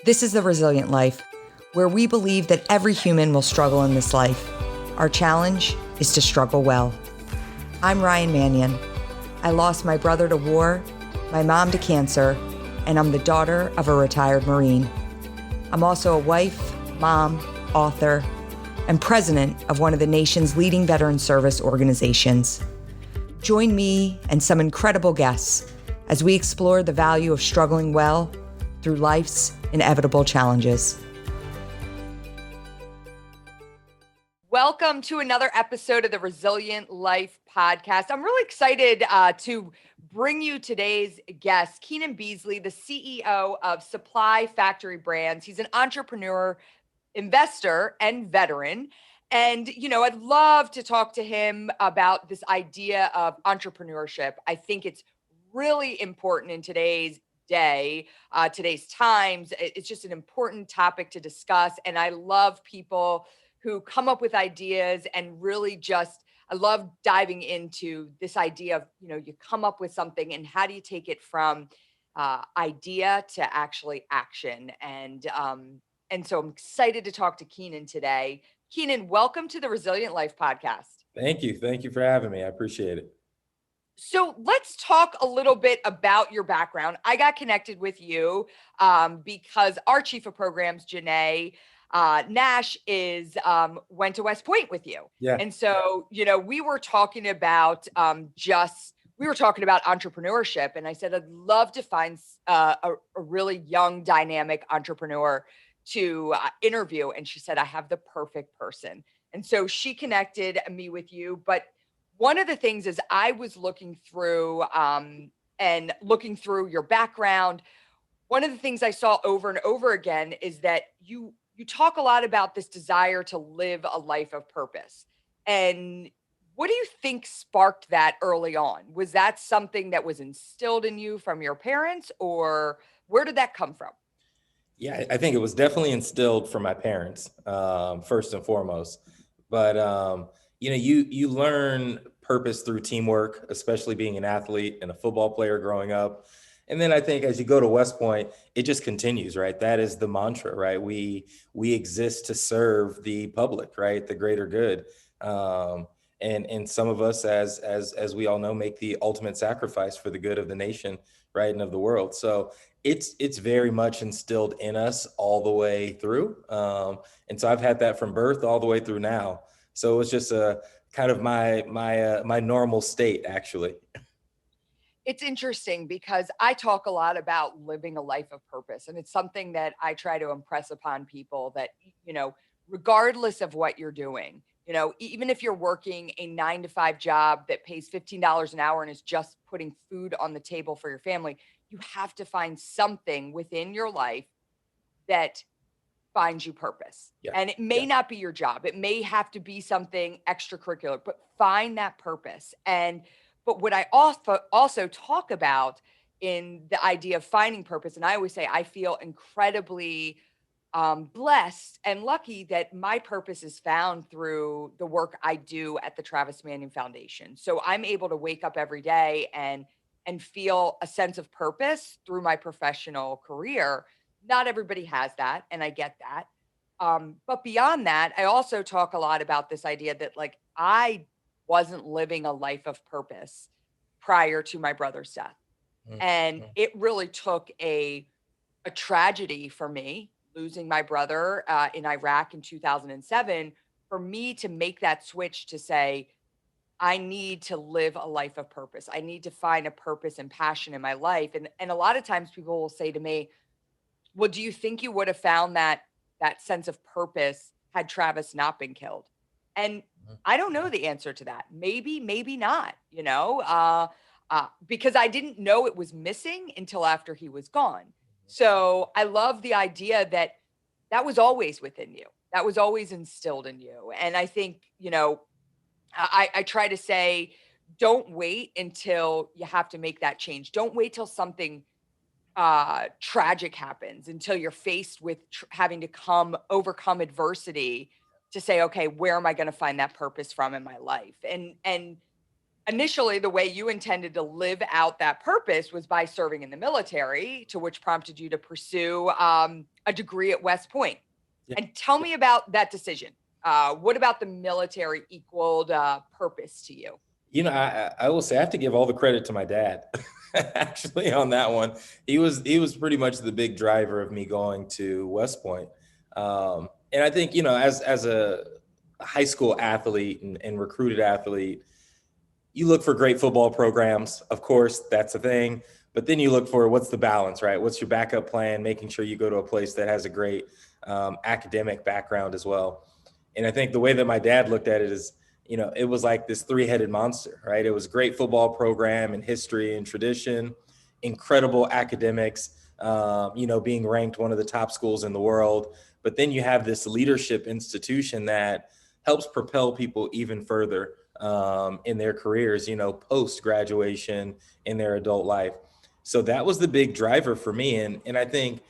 This is The Resilient Life, where we believe that every human will struggle in this life. Our challenge is to struggle well. I'm Ryan Manion. I lost my brother to war, my mom to cancer, and I'm the daughter of a retired Marine. I'm also a wife, mom, author, and president of one of the nation's leading veteran service organizations. Join me and some incredible guests as we explore the value of struggling well through life's inevitable challenges. Welcome to another episode of the Resilient Life podcast. I'm really excited to bring you today's guest, Keenan Beasley, the CEO of Supply Factory Brands. He's an entrepreneur, investor, and veteran. And, I'd love to talk to him about this idea of entrepreneurship. I think it's really important in today's day, today's times. It's just an important topic to discuss. And I love people who come up with ideas and really I love diving into this idea of, you come up with something and how do you take it from idea to actually action. And so I'm excited to talk to Keenan today. Keenan, welcome to the Resilient Life podcast. Thank you. Thank you for having me. I appreciate it. So let's talk a little bit about your background. I got connected with you because our chief of programs, Janae Nash, went to West Point with you. Yeah. And so, we were talking about entrepreneurship. And I said, I'd love to find a really young, dynamic entrepreneur to interview. And she said, I have the perfect person. And so she connected me with you. But one of the things is I was looking through your background. One of the things I saw over and over again is that you talk a lot about this desire to live a life of purpose. And what do you think sparked that early on? Was that something that was instilled in you from your parents, or where did that come from? Yeah, I think it was definitely instilled from my parents, first and foremost. But, you learn purpose through teamwork, especially being an athlete and a football player growing up. And then I think as you go to West Point, it just continues, right? That is the mantra, right? We exist to serve the public, right? The greater good. And some of us, as we all know, make the ultimate sacrifice for the good of the nation, right, and of the world. So it's very much instilled in us all the way through. And so I've had that from birth all the way through now. So it's just a kind of my normal state, actually. It's interesting because I talk a lot about living a life of purpose. And it's something that I try to impress upon people that, regardless of what you're doing, even if you're working a 9-to-5 job that pays $15 an hour and is just putting food on the table for your family, you have to find something within your life that finds you purpose. Yeah. And it may not be your job. It may have to be something extracurricular, but find that purpose. But what I also talk about in the idea of finding purpose, and I always say I feel incredibly blessed and lucky that my purpose is found through the work I do at the Travis Manion Foundation. So I'm able to wake up every day and feel a sense of purpose through my professional career. Not everybody has that, and I get that. But beyond that, I also talk a lot about this idea that I wasn't living a life of purpose prior to my brother's death. And it really took a tragedy for me, losing my brother in Iraq in 2007, for me to make that switch to say, I need to live a life of purpose. I need to find a purpose and passion in my life. And a lot of times people will say to me, well, do you think you would have found that sense of purpose had Travis not been killed? And I don't know the answer to that. Maybe not, because I didn't know it was missing until after he was gone. So I love the idea that was always within you. That was always instilled in you. And I think, I try to say, don't wait until you have to make that change. Don't wait till something tragic happens, until you're faced with having to overcome adversity to say, okay, where am I going to find that purpose from in my life? And initially, the way you intended to live out that purpose was by serving in the military, to which prompted you to pursue a degree at West Point. Yeah. And tell me about that decision. What about the military equaled purpose to you? I will say I have to give all the credit to my dad, actually, on that one. He was pretty much the big driver of me going to West Point. And I think, as a high school athlete and recruited athlete, you look for great football programs. Of course, that's a thing. But then you look for what's the balance, right? What's your backup plan? Making sure you go to a place that has a great academic background as well. And I think the way that my dad looked at it is, it was like this three-headed monster, right? It was great football program and history and tradition, incredible academics, being ranked one of the top schools in the world. But then you have this leadership institution that helps propel people even further in their careers, post graduation in their adult life. So that was the big driver for me. And I think,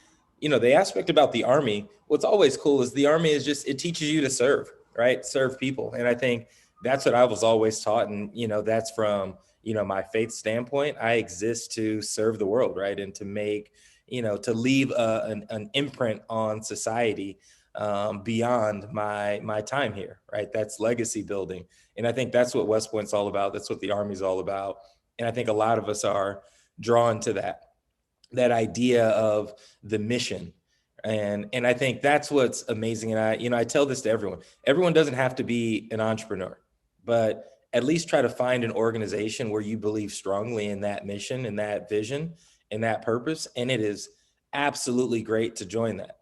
the aspect about the Army, what's always cool is the Army is just, it teaches you to serve, right? Serve people. And I think that's what I was always taught. And, that's from, my faith standpoint. I exist to serve the world, right? And to make, to leave an imprint on society beyond my time here, right? That's legacy building. And I think that's what West Point's all about. That's what the Army's all about. And I think a lot of us are drawn to that idea of the mission. And I think that's what's amazing. And I tell this to everyone. Everyone doesn't have to be an entrepreneur, but at least try to find an organization where you believe strongly in that mission and that vision and that purpose. And it is absolutely great to join that.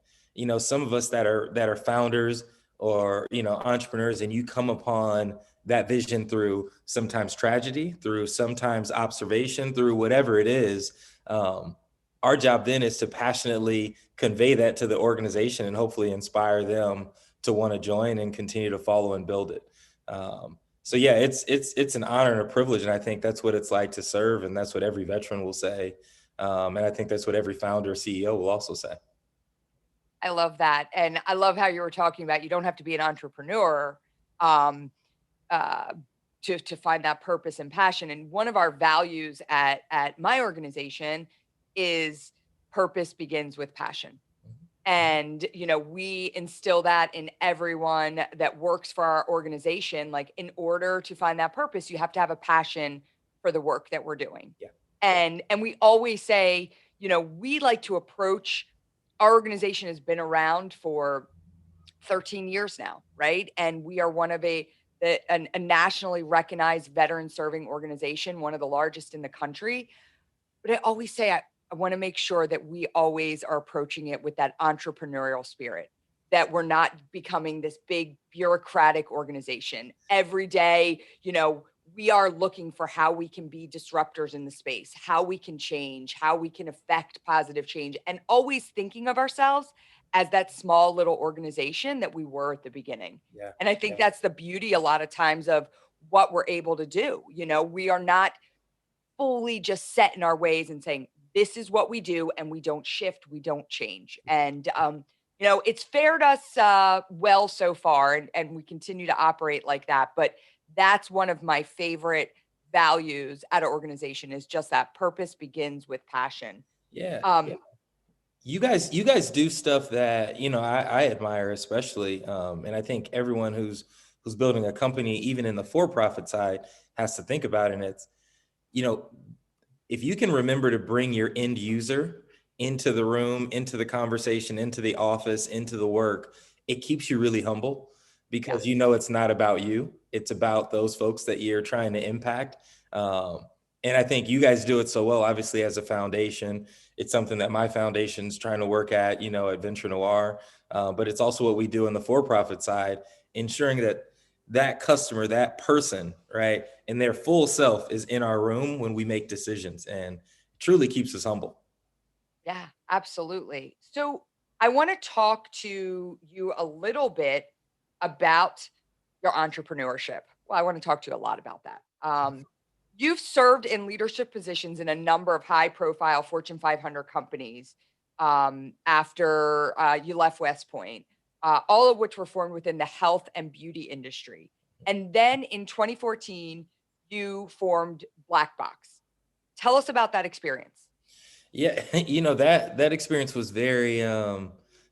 Some of us that are founders or, entrepreneurs, and you come upon that vision through sometimes tragedy, through sometimes observation, through whatever it is. Our job then is to passionately convey that to the organization and hopefully inspire them to want to join and continue to follow and build it. So yeah, it's an honor and a privilege. And I think that's what it's like to serve. And that's what every veteran will say. And I think that's what every founder or CEO will also say. I love that. And I love how you were talking about you don't have to be an entrepreneur um, uh, to find that purpose and passion. And one of our values at my organization is purpose begins with passion. And, we instill that in everyone that works for our organization. Like, in order to find that purpose, you have to have a passion for the work that we're doing. Yeah. And we always say, we like to approach, our organization has been around for 13 years now, right? And we are one of a nationally recognized veteran serving organization, one of the largest in the country. But I always say, I want to make sure that we always are approaching it with that entrepreneurial spirit, that we're not becoming this big bureaucratic organization. Every day, we are looking for how we can be disruptors in the space, how we can change, how we can affect positive change, and always thinking of ourselves as that small little organization that we were at the beginning. Yeah. And I think that's the beauty a lot of times of what we're able to do. We are not fully just set in our ways and saying, this is what we do, and we don't shift, we don't change. And, it's fared us well so far, and we continue to operate like that. But that's one of my favorite values at an organization is just that purpose begins with passion. Yeah. Um, You guys do stuff that, I admire, especially. And I think everyone who's building a company, even in the for-profit side, has to think about it. And it's, if you can remember to bring your end user into the room, into the conversation, into the office, into the work, it keeps you really humble because it's not about you. It's about those folks that you're trying to impact. And I think you guys do it so well, obviously, as a foundation. It's something that my foundation's trying to work at, at Venture Noir. But it's also what we do in the for-profit side, ensuring that customer, that person, right, and their full self is in our room when we make decisions, and truly keeps us humble. Yeah, absolutely. So I want to talk to you a little bit about your entrepreneurship. Well, I want to talk to you a lot about that. You've served in leadership positions in a number of high profile Fortune 500 companies after you left West Point, all of which were formed within the health and beauty industry. And then in 2014, you formed Black Box. Tell us about that experience. Yeah, that experience was very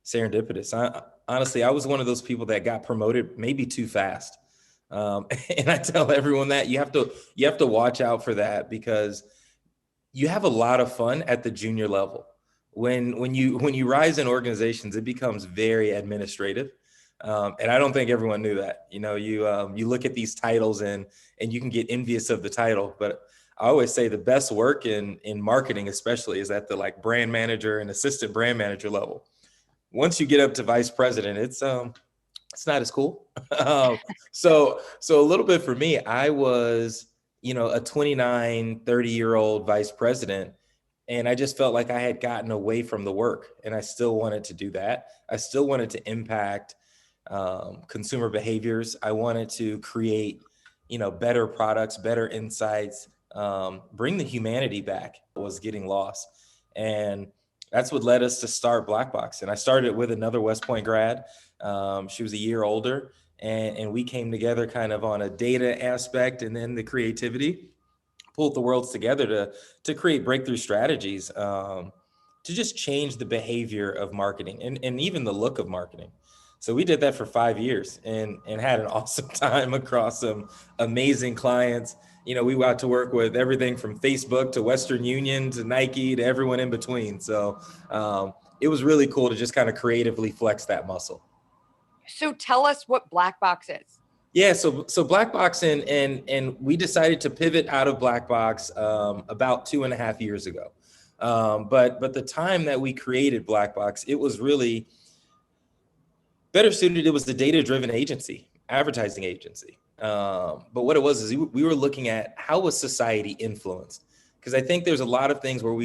serendipitous. Honestly, I was one of those people that got promoted maybe too fast. And I tell everyone that you have to watch out for that, because you have a lot of fun at the junior level. When you rise in organizations, it becomes very administrative. And I don't think everyone knew that. You look at these titles and you can get envious of the title, but I always say the best work in marketing, especially, is at the like brand manager and assistant brand manager level. Once you get up to vice president, it's not as cool. So a little bit for me, I was, a 29, 30-year-old vice president, and I just felt like I had gotten away from the work, and I still wanted to do that. I still wanted to impact consumer behaviors. I wanted to create, better products, better insights, bring the humanity back. It was getting lost. And that's what led us to start Black Box. And I started with another West Point grad. She was a year older, and we came together kind of on a data aspect and then the creativity, pulled the worlds together to create breakthrough strategies, to just change the behavior of marketing and even the look of marketing. So we did that for 5 years and had an awesome time across some amazing clients. We got to work with everything from Facebook to Western Union to Nike to everyone in between. So it was really cool to just kind of creatively flex that muscle. So tell us what Black Box is. Yeah, so Black Box and we decided to pivot out of Black Box about 2.5 years ago. But the time that we created Black Box, it was really better suited. It was the data-driven agency, advertising agency. But what it was is we were looking at how was society influenced? Because I think there's a lot of things where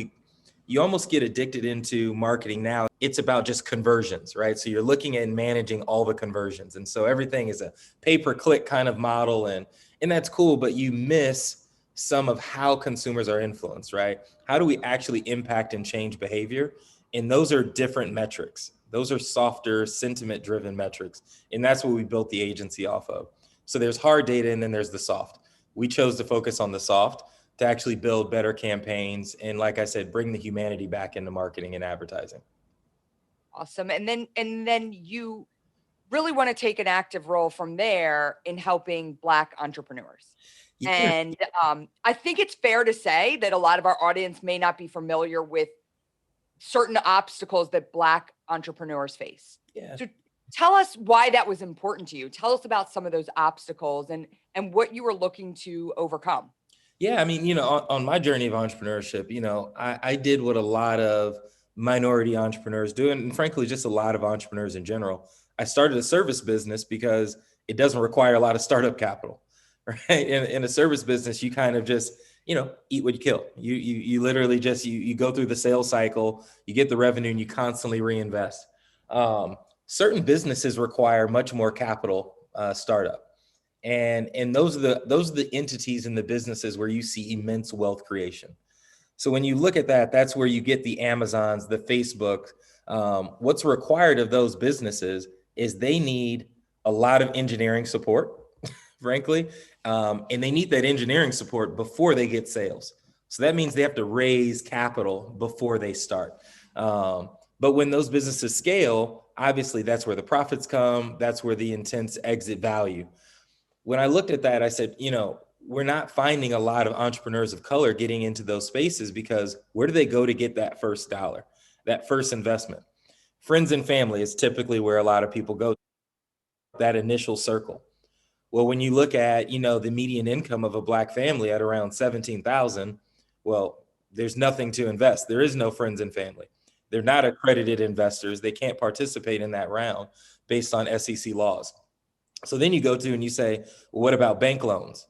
you almost get addicted into marketing now. It's about just conversions, right? So you're looking at managing all the conversions. And so everything is a pay-per-click kind of model. And that's cool, but you miss some of how consumers are influenced, right? How do we actually impact and change behavior? And those are different metrics. Those are softer, sentiment-driven metrics. And that's what we built the agency off of. So there's hard data and then there's the soft. We chose to focus on the soft to actually build better campaigns. And like I said, bring the humanity back into marketing and advertising. Awesome. And then you really want to take an active role from there in helping Black entrepreneurs. Yeah. And I think it's fair to say that a lot of our audience may not be familiar with certain obstacles that Black entrepreneurs face. Yeah. So tell us why that was important to you. Tell us about some of those obstacles and what you were looking to overcome. Yeah, I mean, on my journey of entrepreneurship, I did what a lot of minority entrepreneurs do, and frankly, just a lot of entrepreneurs in general. I started a service business because it doesn't require a lot of startup capital, right? In a service business, you kind of just, eat what you kill. You literally just, you go through the sales cycle, you get the revenue, and you constantly reinvest. Certain businesses require much more capital startup. And those are the entities in the businesses where you see immense wealth creation. So when you look at that, that's where you get the Amazons, the Facebook. What's required of those businesses is they need a lot of engineering support, frankly, and they need that engineering support before they get sales. So that means they have to raise capital before they start. But when those businesses scale, obviously that's where the profits come. That's where the intense exit value. When I looked at that, I said, we're not finding a lot of entrepreneurs of color getting into those spaces, because where do they go to get that first dollar, that first investment? Friends and family is typically where a lot of people go, that initial circle. Well, when you look at, the median income of a Black family at around 17,000, well, there's nothing to invest. There is no friends and family. They're not accredited investors. They can't participate in that round based on SEC laws. So then you go to and you say, well, what about bank loans?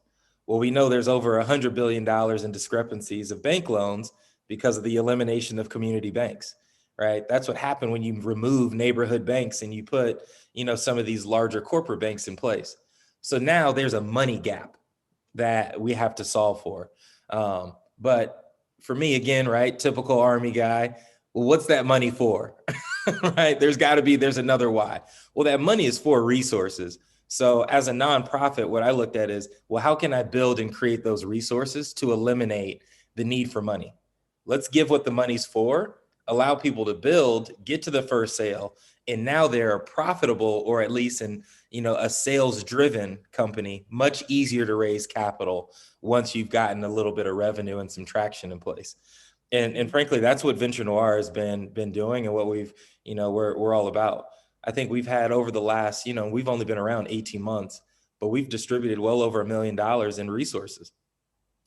Well, we know there's over $100 billion in discrepancies of bank loans because of the elimination of community banks, right? That's what happened when you remove neighborhood banks and you put, some of these larger corporate banks in place. So now there's a money gap that we have to solve for. But for me, again, right, typical Army guy, well, what's that money for? Right? There's another why. Well, that money is for resources. So as a nonprofit, what I looked at is, well, how can I build and create those resources to eliminate the need for money? Let's give what the money's for, allow people to build, get to the first sale, and now they're profitable, or at least in, a sales driven company, much easier to raise capital once you've gotten a little bit of revenue and some traction in place. And frankly, that's what Venture Noir has been doing, and what we're all about. I think we've had over the last, we've only been around 18 months, but we've distributed well over $1 million in resources.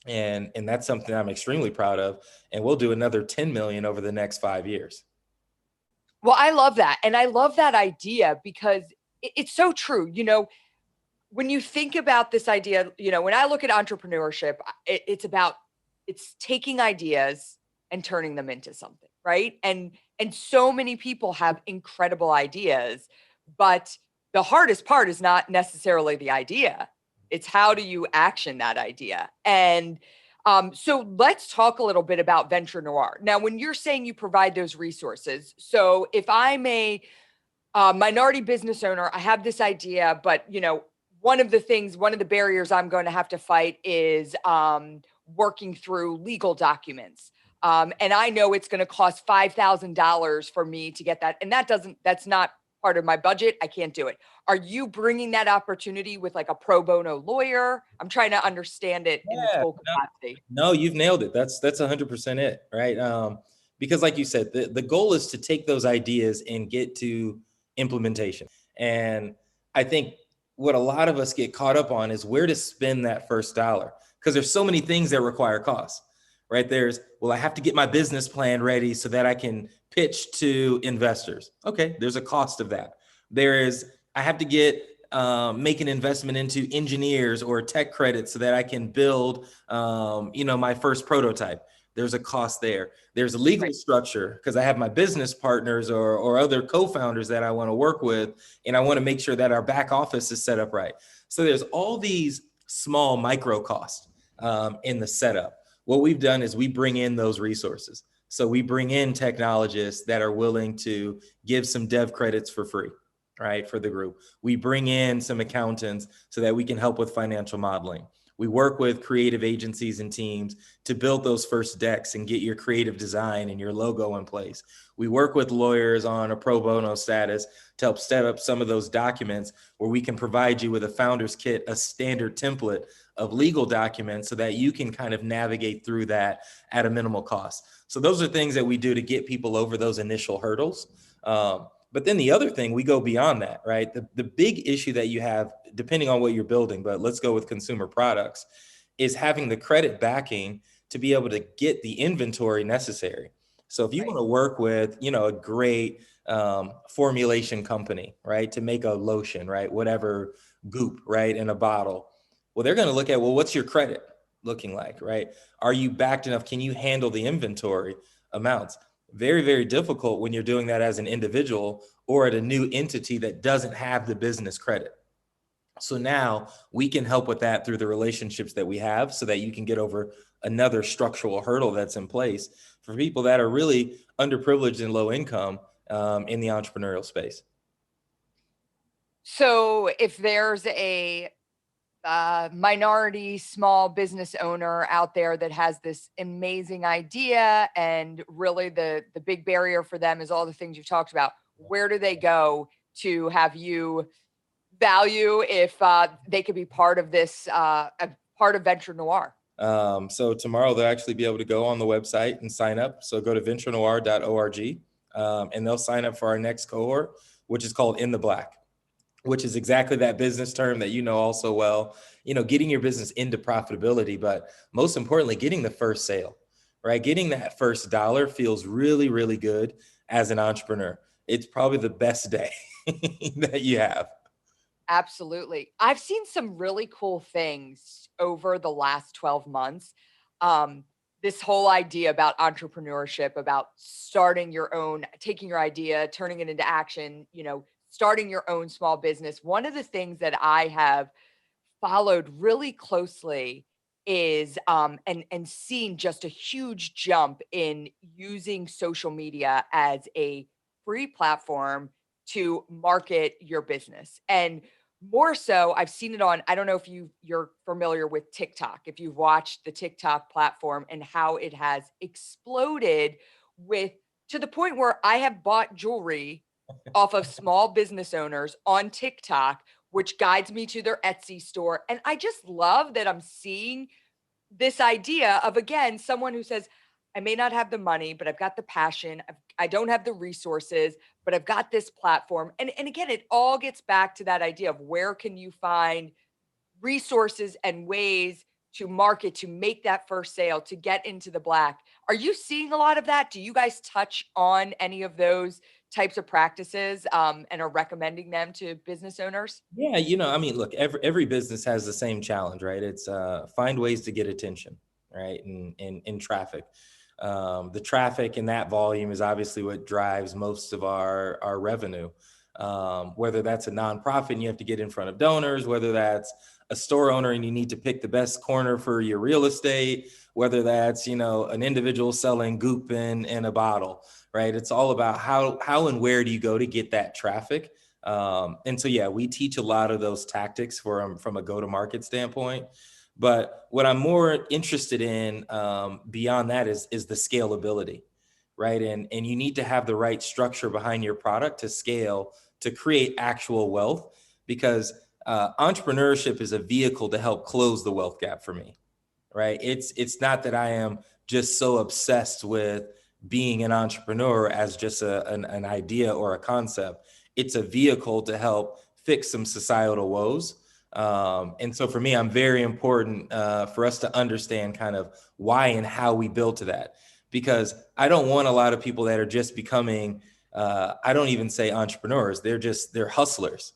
And that's something I'm extremely proud of. And we'll do another 10 million over the next 5 years. Well, I love that. And I love that idea because it's so true. When you think about this idea, when I look at entrepreneurship, it's taking ideas and turning them into something, right? And so many people have incredible ideas, but the hardest part is not necessarily the idea. It's how do you action that idea? And so let's talk a little bit about Venture Noir. Now, when you're saying you provide those resources, so if I'm a minority business owner, I have this idea, but one of the barriers I'm going to have to fight is working through legal documents. And I know it's going to cost $5,000 for me to get that. And that's not part of my budget. I can't do it. Are you bringing that opportunity with like a pro bono lawyer? I'm trying to understand it in its Yeah, full capacity. no, you've nailed it. That's 100% it, right? Because like you said, the goal is to take those ideas and get to implementation. And I think what a lot of us get caught up on is where to spend that first dollar, because there's so many things that require costs, right? Well, I have to get my business plan ready so that I can pitch to investors. Okay, there's a cost of that. I have to make an investment into engineers or tech credits so that I can build, my first prototype. There's a cost there. There's a legal structure because I have my business partners or other co-founders that I want to work with, and I want to make sure that our back office is set up right. So there's all these small micro costs in the setup. What we've done is we bring in those resources. So we bring in technologists that are willing to give some dev credits for free, right, for the group. We bring in some accountants so that we can help with financial modeling. We work with creative agencies and teams to build those first decks and get your creative design and your logo in place. We work with lawyers on a pro bono status to help set up some of those documents where we can provide you with a founder's kit, a standard template of legal documents so that you can kind of navigate through that at a minimal cost. So those are things that we do to get people over those initial hurdles. But then the other thing, we go beyond that, right? The big issue that you have, depending on what you're building, but let's go with consumer products, is having the credit backing to be able to get the inventory necessary. So if you want to work with, a great formulation company, right, to make a lotion, right, whatever goop, right, in a bottle, well, they're going to look at, well, what's your credit looking like, right? Are you backed enough? Can you handle the inventory amounts? Very, very difficult when you're doing that as an individual or at a new entity that doesn't have the business credit. So now we can help with that through the relationships that we have so that you can get over another structural hurdle that's in place for people that are really underprivileged and low income in the entrepreneurial space. So if there's a minority small business owner out there that has this amazing idea, and really the big barrier for them is all the things you've talked about, where do they go to have you value if they could be part of this, a part of Venture Noir? So tomorrow they'll actually be able to go on the website and sign up. So go to venturenoir.org and they'll sign up for our next cohort, which is called In the Black, which is exactly that business term that you know all so well, getting your business into profitability, but most importantly, getting the first sale, right? Getting that first dollar feels really, really good as an entrepreneur. It's probably the best day that you have. Absolutely. I've seen some really cool things over the last 12 months. This whole idea about entrepreneurship, about starting your own, taking your idea, turning it into action, starting your own small business. One of the things that I have followed really closely is and seen just a huge jump in using social media as a free platform to market your business. And more so, I've seen it on, I don't know if you're familiar with TikTok, if you've watched the TikTok platform and how it has exploded with to the point where I have bought jewelry off of small business owners on TikTok, which guides me to their Etsy store. And I just love that I'm seeing this idea of, again, someone who says, I may not have the money, but I've got the passion. I don't have the resources, but I've got this platform. And again, it all gets back to that idea of where can you find resources and ways to market, to make that first sale, to get into the black. Are you seeing a lot of that? Do you guys touch on any of those types of practices, and are recommending them to business owners? Yeah, I mean, look, every business has the same challenge, right? It's find ways to get attention, right? And traffic. The traffic and that volume is obviously what drives most of our revenue. Whether that's a nonprofit and you have to get in front of donors, whether that's a store owner and you need to pick the best corner for your real estate, whether that's, an individual selling goop in a bottle, right? It's all about how and where do you go to get that traffic. And so, yeah, we teach a lot of those tactics from a go-to-market standpoint. But what I'm more interested in beyond that is the scalability, right? And you need to have the right structure behind your product to scale, to create actual wealth, because entrepreneurship is a vehicle to help close the wealth gap for me, right? It's not that I am just so obsessed with being an entrepreneur as just an idea or a concept. It's a vehicle to help fix some societal woes. And so for me, I'm very important for us to understand kind of why and how we build to that, because I don't want a lot of people that are just becoming, I don't even say entrepreneurs, they're hustlers,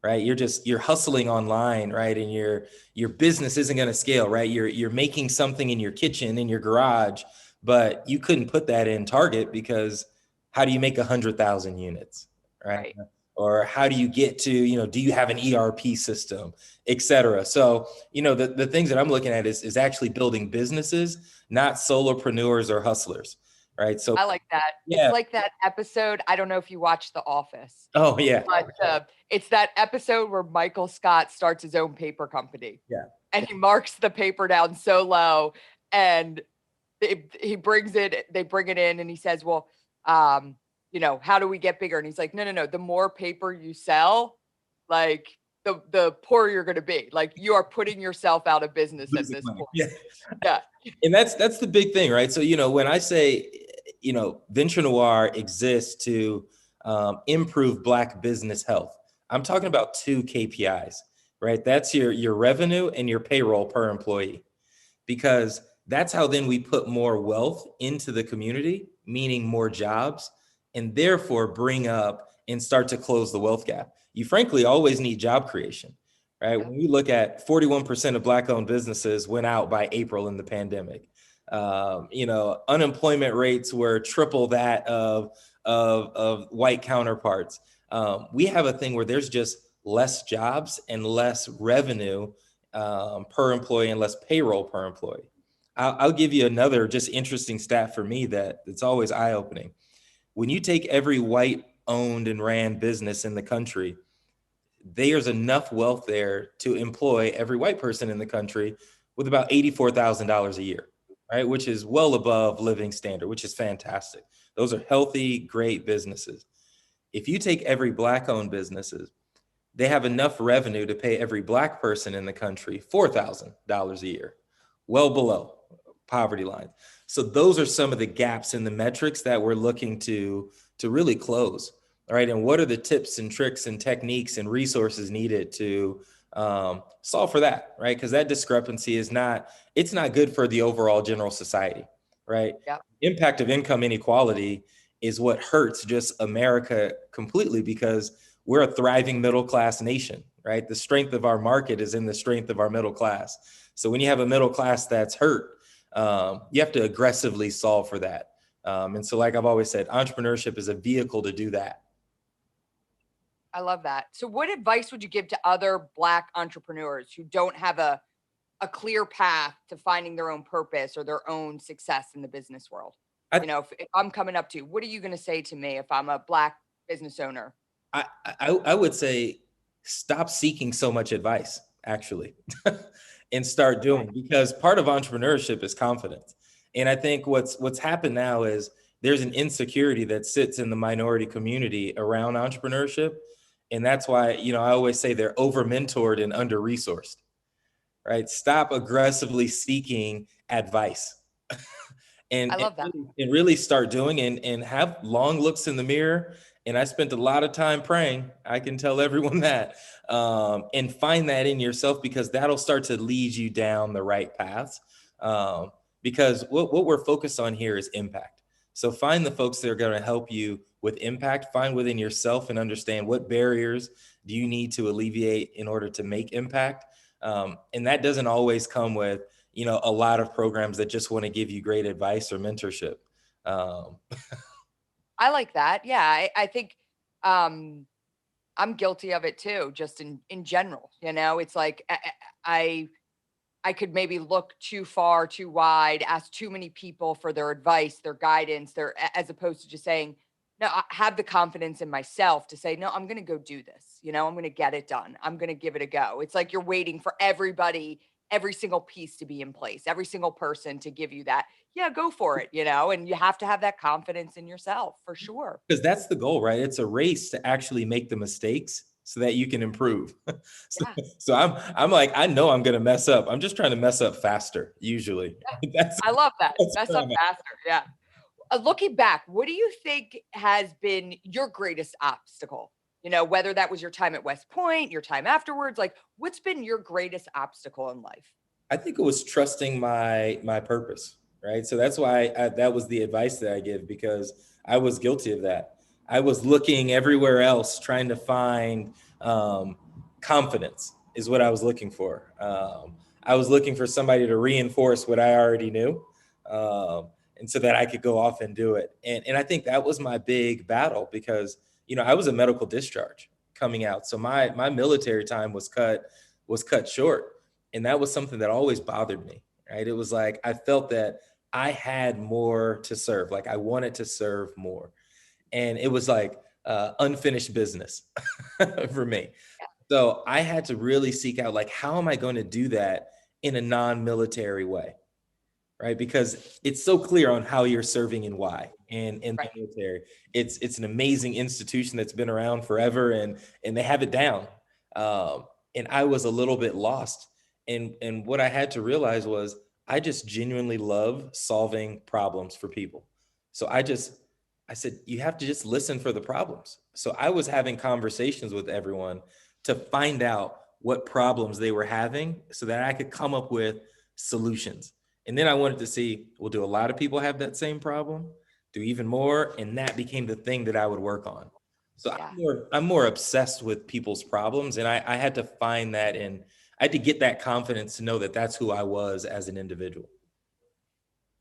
right? You're hustling online, right? And your business isn't going to scale, right? You're making something in your kitchen, in your garage, but you couldn't put that in Target because how do you make 100,000 units, right? Or how do you get to, do you have an ERP system, et cetera? So, the things that I'm looking at is actually building businesses, not solopreneurs or hustlers, right? So I like that. yeah. It's like that episode. I don't know if you watch The Office, Oh yeah. but it's that episode where Michael Scott starts his own paper company. Yeah. And he marks the paper down so low, and they bring it in, and he says, well, how do we get bigger? And he's like, no. The more paper you sell, like the poorer you're going to be. Like, you are putting yourself out of business at this point. Yeah. Yeah. And that's the big thing, right? So, when I say, Venture Noir exists to improve Black business health, I'm talking about two KPIs, right? That's your revenue and your payroll per employee, because that's how then we put more wealth into the community, meaning more jobs, and therefore bring up and start to close the wealth gap. You frankly always need job creation, right? When you look at 41% of Black-owned businesses went out by April in the pandemic. Unemployment rates were triple that of white counterparts. We have a thing where there's just less jobs and less revenue per employee and less payroll per employee. I'll give you another just interesting stat for me that's always eye-opening. When you take every white owned and ran business in the country, there's enough wealth there to employ every white person in the country with about $84,000 a year, right? Which is well above living standard, which is fantastic. Those are healthy, great businesses. If you take every Black owned businesses, they have enough revenue to pay every Black person in the country $4,000 a year, well below poverty line. So those are some of the gaps in the metrics that we're looking to really close. All right. And what are the tips and tricks and techniques and resources needed to solve for that? Right. Because that discrepancy it's not good for the overall general society. Right. Yeah. Impact of income inequality is what hurts just America completely, because we're a thriving middle class nation. Right. The strength of our market is in the strength of our middle class. So when you have a middle class that's hurt, you have to aggressively solve for that. And so, like I've always said, entrepreneurship is a vehicle to do that. I love that. So what advice would you give to other Black entrepreneurs who don't have a clear path to finding their own purpose or their own success in the business world? If I'm coming up to you, what are you going to say to me if I'm a Black business owner? I would say stop seeking so much advice, actually, and start doing, because part of entrepreneurship is confidence. And I think what's happened now is there's an insecurity that sits in the minority community around entrepreneurship. And that's why, I always say they're over mentored and under resourced, right? Stop aggressively seeking advice I and, love that. and really start doing and have long looks in the mirror. And I spent a lot of time praying. I can tell everyone that, and find that in yourself, because that'll start to lead you down the right paths. Because what we're focused on here is impact. So find the folks that are going to help you with impact. Find within yourself and understand what barriers do you need to alleviate in order to make impact. And that doesn't always come with, a lot of programs that just want to give you great advice or mentorship. Um, I like that. Yeah, I think I'm guilty of it too, just in general. It's like I could maybe look too far, too wide, ask too many people for their advice, their guidance, as opposed to just saying, no, I have the confidence in myself to say, no, I'm going to go do this. I'm going to get it done. I'm going to give it a go. It's like you're waiting for everybody, every single piece to be in place, every single person to give you that. Yeah, go for it, and you have to have that confidence in yourself for sure. because that's the goal, right? It's a race to actually make the mistakes so that you can improve. so, Yeah. so I'm like, I know I'm going to mess up. I'm just trying to mess up faster. Usually that's, I love that. that's Mess where up I'm at. faster. Yeah. Looking back, what do you think has been your greatest obstacle? Whether that was your time at West Point, your time afterwards, like what's been your greatest obstacle in life? I think it was trusting my purpose, right? So that's why that was the advice that I give, because I was guilty of that. I was looking everywhere else, trying to find confidence is what I was looking for. I was looking for somebody to reinforce what I already knew, and so that I could go off and do it. And I think that was my big battle, because I was a medical discharge coming out, so my military time was cut short. And that was something that always bothered me, right? It was like I felt that I had more to serve, like I wanted to serve more. And it was like unfinished business for me. So I had to really seek out, like, how am I going to do that in a non-military way, right? Because it's so clear on how you're serving and why. And in the Right. military, it's an amazing institution that's been around forever, and they have it down. And I was a little bit lost. And what I had to realize was I just genuinely love solving problems for people. So I said, you have to just listen for the problems. So I was having conversations with everyone to find out what problems they were having so that I could come up with solutions. And then I wanted to see, well, do a lot of people have that same problem? Do even more? And that became the thing that I would work on. So Yeah. I'm more obsessed with people's problems. And I had to find that, and I had to get that confidence to know that that's who I was as an individual.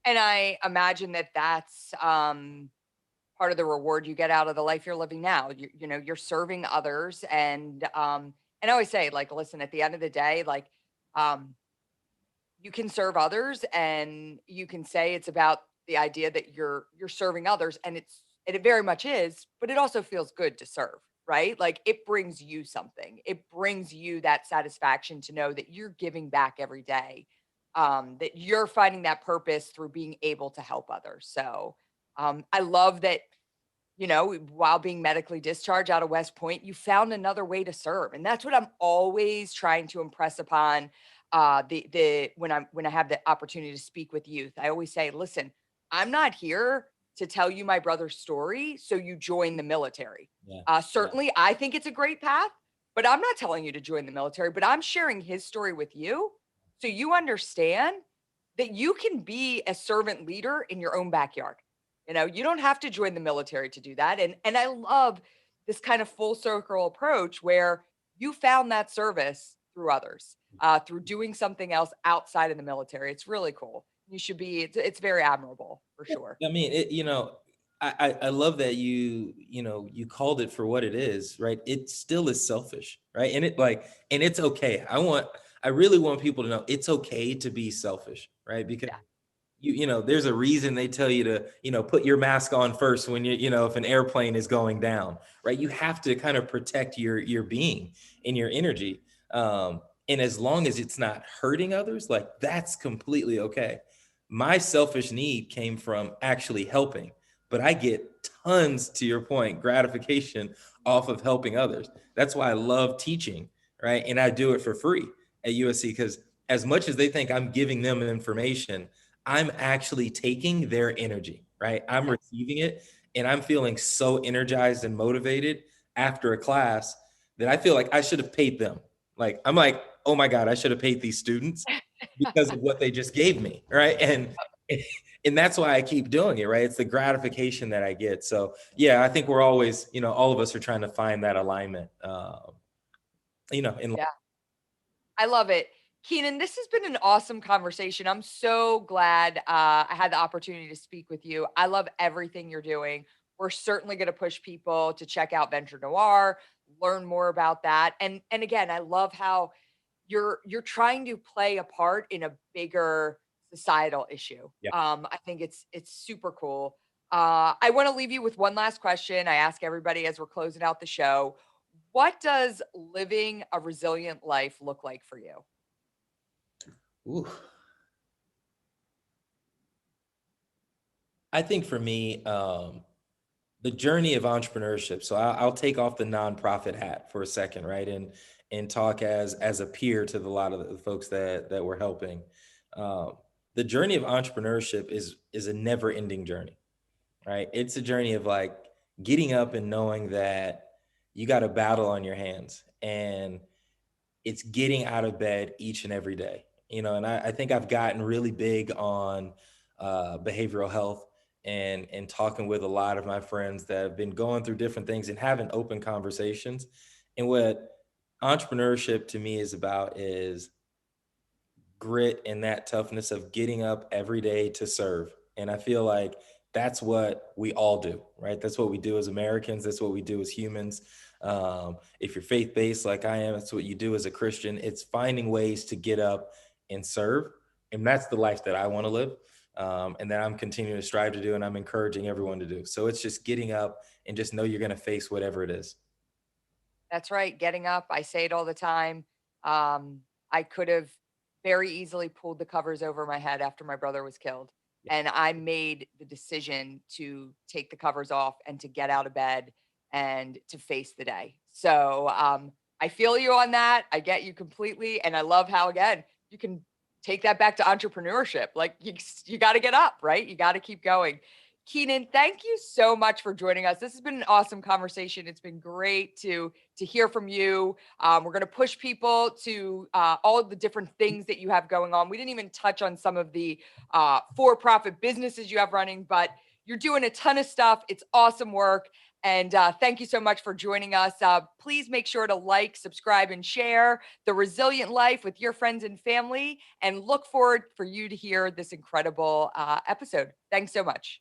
And I imagine that that's part of the reward you get out of the life you're living now. You're serving others, and I always say, like, listen, at the end of the day, like, um, you can serve others, and you can say it's about the idea that you're serving others, and it very much is, but it also feels good to serve, right? Like it brings you something. It brings you that satisfaction to know that you're giving back every day. That you're finding that purpose through being able to help others. So I love that, while being medically discharged out of West Point, you found another way to serve. And that's what I'm always trying to impress upon the when I have the opportunity to speak with youth. I always say, listen, I'm not here to tell you my brother's story so you join the military. Yeah. Yeah. Certainly, I think it's a great path, but I'm not telling you to join the military, but I'm sharing his story with you so you understand that you can be a servant leader in your own backyard. You don't have to join the military to do that. And I love this kind of full circle approach where you found that service through others, through doing something else outside of the military. It's really cool. You should be. It's very admirable for sure. I mean, I love that you called it for what it is, right? It still is selfish, right? And it's okay. I really want people to know it's okay to be selfish, right? Because Yeah. there's a reason they tell you to, put your mask on first when if an airplane is going down, right? You have to kind of protect your being and your energy. And as long as it's not hurting others, that's completely okay. My selfish need came from actually helping, but I get tons, to your point, gratification off of helping others. That's why I love teaching, right? And I do it for free at USC, because as much as they think I'm giving them information, I'm actually taking their energy, right? I'm receiving it, and I'm feeling so energized and motivated after a class that I feel like I should have paid them. Like, I'm like, oh my God, I should have paid these students because of what they just gave me, right? And that's why I keep doing it, right? It's the gratification that I get. So yeah, I think we're always, all of us are trying to find that alignment, in life. Yeah, I love it. Keenan, this has been an awesome conversation. I'm so glad I had the opportunity to speak with you. I love everything you're doing. We're certainly going to push people to check out Venture Noir, learn more about that. And again, I love how you're trying to play a part in a bigger societal issue. Yeah. I think it's super cool. I want to leave you with one last question. I ask everybody as we're closing out the show. What does living a resilient life look like for you? Ooh. I think for me, the journey of entrepreneurship. So I'll take off the nonprofit hat for a second, right, and talk as a peer to lot of the folks that we're helping. Um, the journey of entrepreneurship is a never ending journey, right? It's a journey of like getting up and knowing that you got a battle on your hands, and it's getting out of bed each and every day. And I think I've gotten really big on behavioral health, and talking with a lot of my friends that have been going through different things and having open conversations. And what entrepreneurship to me is about is grit and that toughness of getting up every day to serve. And I feel like that's what we all do, right? That's what we do as Americans. That's what we do as humans. If you're faith based like I am, that's what you do as a Christian. It's finding ways to get up and serve. And that's the life that I want to live, and that I'm continuing to strive to do. And I'm encouraging everyone to do. So it's just getting up and just know you're going to face whatever it is. That's right. Getting up. I say it all the time. I could have very easily pulled the covers over my head after my brother was killed. And I made the decision to take the covers off and to get out of bed and to face the day. So I feel you on that. I get you completely. And I love how, again, you can take that back to entrepreneurship. Like you got to get up, right? You got to keep going. Keenan, thank you so much for joining us. This has been an awesome conversation. It's been great to hear from you. We're going to push people to all of the different things that you have going on. We didn't even touch on some of the for-profit businesses you have running, but you're doing a ton of stuff. It's awesome work. And thank you so much for joining us. Please make sure to like, subscribe, and share The Resilient Life with your friends and family. And look forward for you to hear this incredible episode. Thanks so much.